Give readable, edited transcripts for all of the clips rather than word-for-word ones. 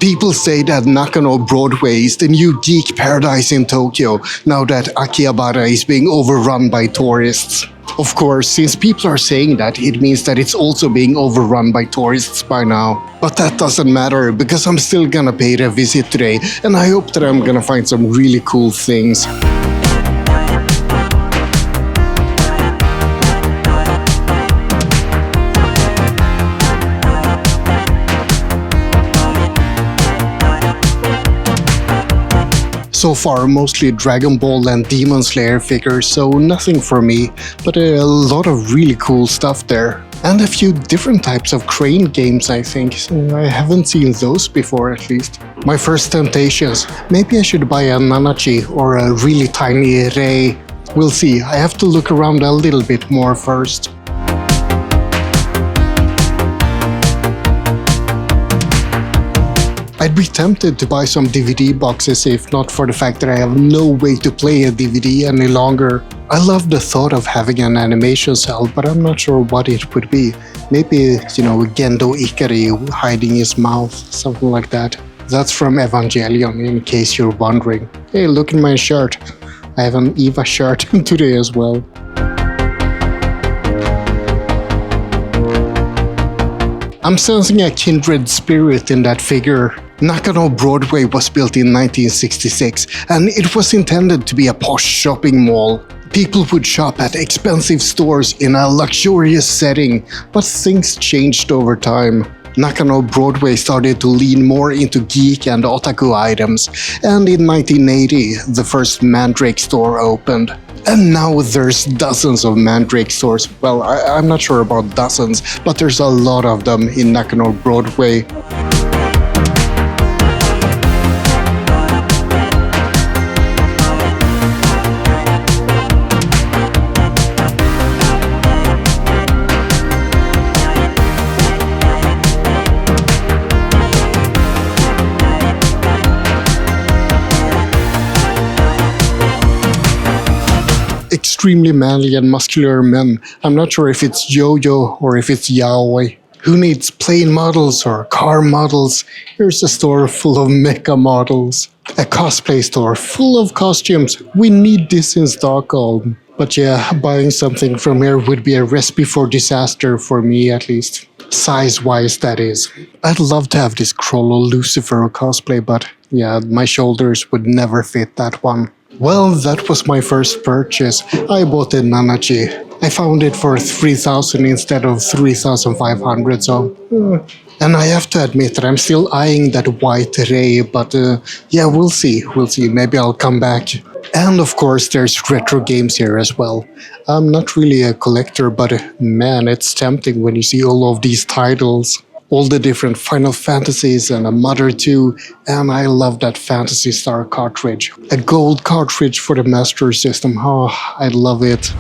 People say that Nakano Broadway is the new geek paradise in Tokyo now that Akihabara is being overrun by tourists. Of course, since people are saying that, it means that it's also being overrun by tourists by now. But that doesn't matter, because I'm still gonna pay it a visit today, and I hope that I'm gonna find some really cool things. So far, mostly Dragon Ball and Demon Slayer figures, so nothing for me, but a lot of really cool stuff there. And a few different types of crane games, I think. So I haven't seen those before, at least. My first temptations. Maybe I should buy a Nanachi or a really tiny Rei. We'll see. I have to look around a little bit more first. I'd be tempted to buy some DVD boxes if not for the fact that I have no way to play a DVD any longer. I love the thought of having an animation cell, but I'm not sure what it would be. Maybe, Gendo Ikari hiding his mouth, something like that. That's from Evangelion, in case you're wondering. Hey, look at my shirt. I have an Eva shirt today as well. I'm sensing a kindred spirit in that figure. Nakano Broadway was built in 1966, and it was intended to be a posh shopping mall. People would shop at expensive stores in a luxurious setting, but things changed over time. Nakano Broadway started to lean more into geek and otaku items, and in 1980, the first Mandarake store opened. And now there's dozens of Mandarake stores. Well, I'm not sure about dozens, but there's a lot of them in Nakano Broadway. Extremely manly and muscular men. I'm not sure if it's yo-yo or if it's yaoi. Who needs plane models or car models? Here's a store full of mecha models. A cosplay store full of costumes. We need this in Stockholm. But yeah, buying something from here would be a recipe for disaster for me at least. Size-wise, that is. I'd love to have this Krollo Lucifer cosplay, but yeah, my shoulders would never fit that one. Well, that was my first purchase. I bought a Nanachi. I found it for 3,000 instead of 3,500, so... And I have to admit that I'm still eyeing that white Rei, but yeah, we'll see. Maybe I'll come back. And of course, there's retro games here as well. I'm not really a collector, but man, it's tempting when you see all of these titles. All the different Final Fantasies and a Mother 2, and I love that Phantasy Star cartridge. A gold cartridge for the Master System, oh, I love it.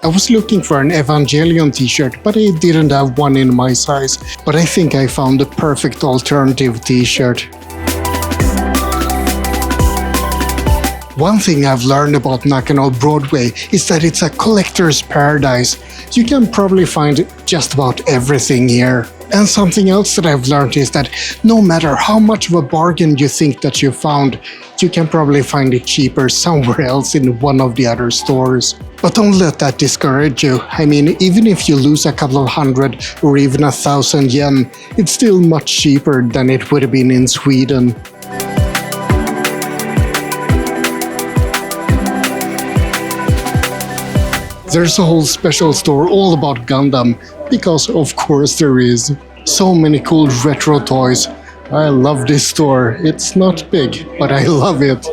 I was looking for an Evangelion t-shirt, but I didn't have one in my size. But I think I found the perfect alternative t-shirt. One thing I've learned about Nakano Broadway is that it's a collector's paradise. You can probably find just about everything here. And something else that I've learned is that no matter how much of a bargain you think that you found, you can probably find it cheaper somewhere else in one of the other stores. But don't let that discourage you. I mean, even if you lose a couple of hundred or even 1,000 yen, it's still much cheaper than it would have been in Sweden. There's a whole special store all about Gundam, because of course there is. So many cool retro toys. I love this store. It's not big, but I love it.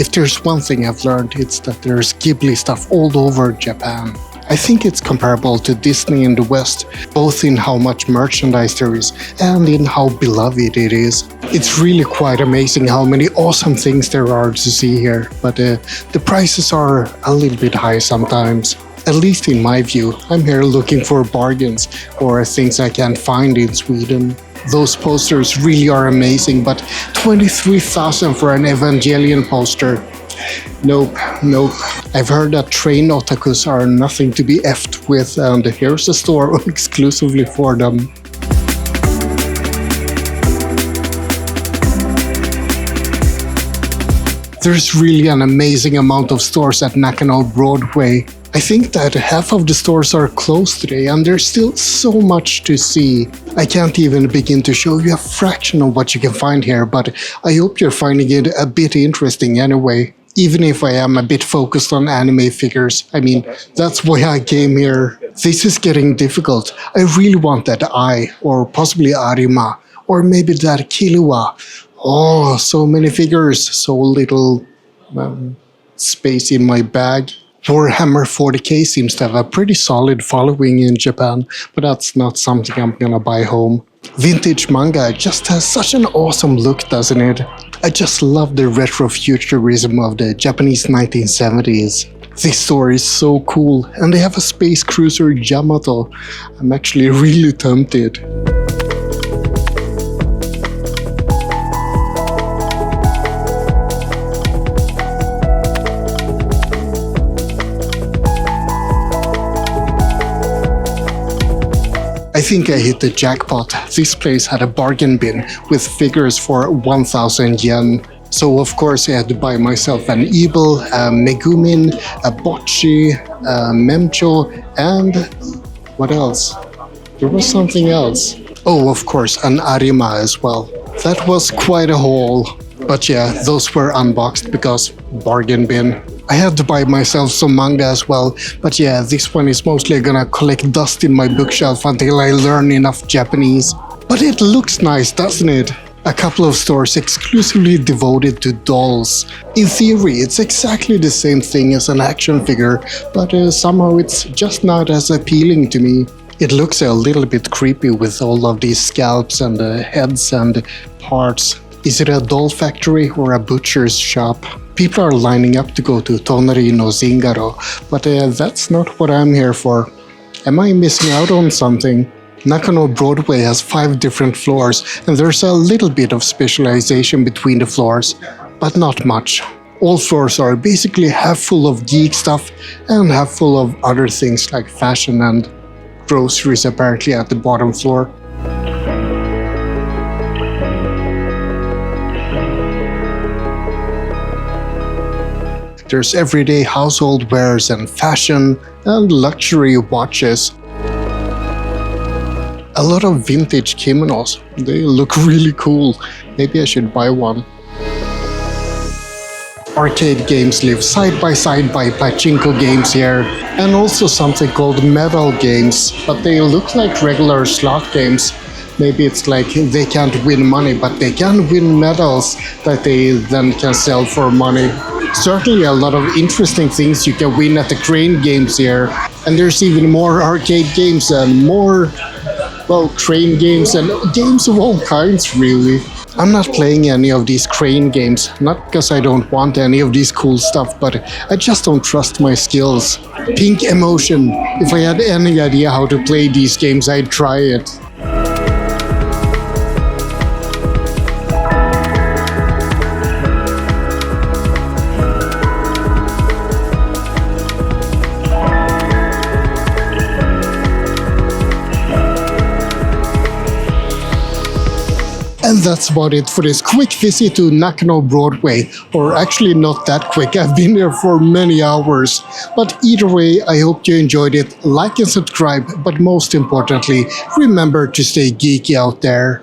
If there's one thing I've learned, it's that there's Ghibli stuff all over Japan. I think it's comparable to Disney in the West, both in how much merchandise there is and in how beloved it is. It's really quite amazing how many awesome things there are to see here, but the prices are a little bit high sometimes. At least in my view, I'm here looking for bargains or things I can't find in Sweden. Those posters really are amazing, but 23,000 for an Evangelion poster? Nope, nope. I've heard that train otakus are nothing to be effed with, and here's a store exclusively for them. There's really an amazing amount of stores at Nakano Broadway. I think that half of the stores are closed today and there's still so much to see. I can't even begin to show you a fraction of what you can find here, but I hope you're finding it a bit interesting anyway. Even if I am a bit focused on anime figures. I mean, that's why I came here. This is getting difficult. I really want that Ai, or possibly Arima, or maybe that Killua. Oh, so many figures, so little space in my bag. Warhammer 40k seems to have a pretty solid following in Japan, but that's not something I'm gonna buy home. Vintage manga just has such an awesome look, doesn't it? I just love the retrofuturism of the Japanese 1970s. This store is so cool, and they have a space cruiser Yamato. I'm actually really tempted. I think I hit the jackpot. This place had a bargain bin with figures for 1,000 yen. So of course I had to buy myself an Evil, a Megumin, a Bocchi, a Memcho, and what else? There was something else. Oh, of course, an Arima as well. That was quite a haul. But yeah, those were unboxed because bargain bin. I had to buy myself some manga as well, but yeah, this one is mostly gonna collect dust in my bookshelf until I learn enough Japanese. But it looks nice, doesn't it? A couple of stores exclusively devoted to dolls. In theory, it's exactly the same thing as an action figure, but somehow it's just not as appealing to me. It looks a little bit creepy with all of these scalps and heads and parts. Is it a doll factory or a butcher's shop? People are lining up to go to Tonari no Zingaro, but that's not what I'm here for. Am I missing out on something? Nakano Broadway has 5 different floors, and there's a little bit of specialization between the floors, but not much. All floors are basically half full of geek stuff and half full of other things like fashion and groceries apparently at the bottom floor. There's everyday household wares and fashion and luxury watches. A lot of vintage kimonos. They look really cool. Maybe I should buy one. Arcade games live side by pachinko games here, and also something called medal games, but they look like regular slot games. Maybe it's like they can't win money, but they can win medals that they then can sell for money. Certainly a lot of interesting things you can win at the crane games here. And there's even more arcade games and more, well, crane games and games of all kinds, really. I'm not playing any of these crane games, not because I don't want any of these cool stuff, but I just don't trust my skills. Pink Emotion. If I had any idea how to play these games, I'd try it. And that's about it for this quick visit to Nakano Broadway. Or actually not that quick, I've been there for many hours. But either way, I hope you enjoyed it. Like and subscribe, but most importantly, remember to stay geeky out there.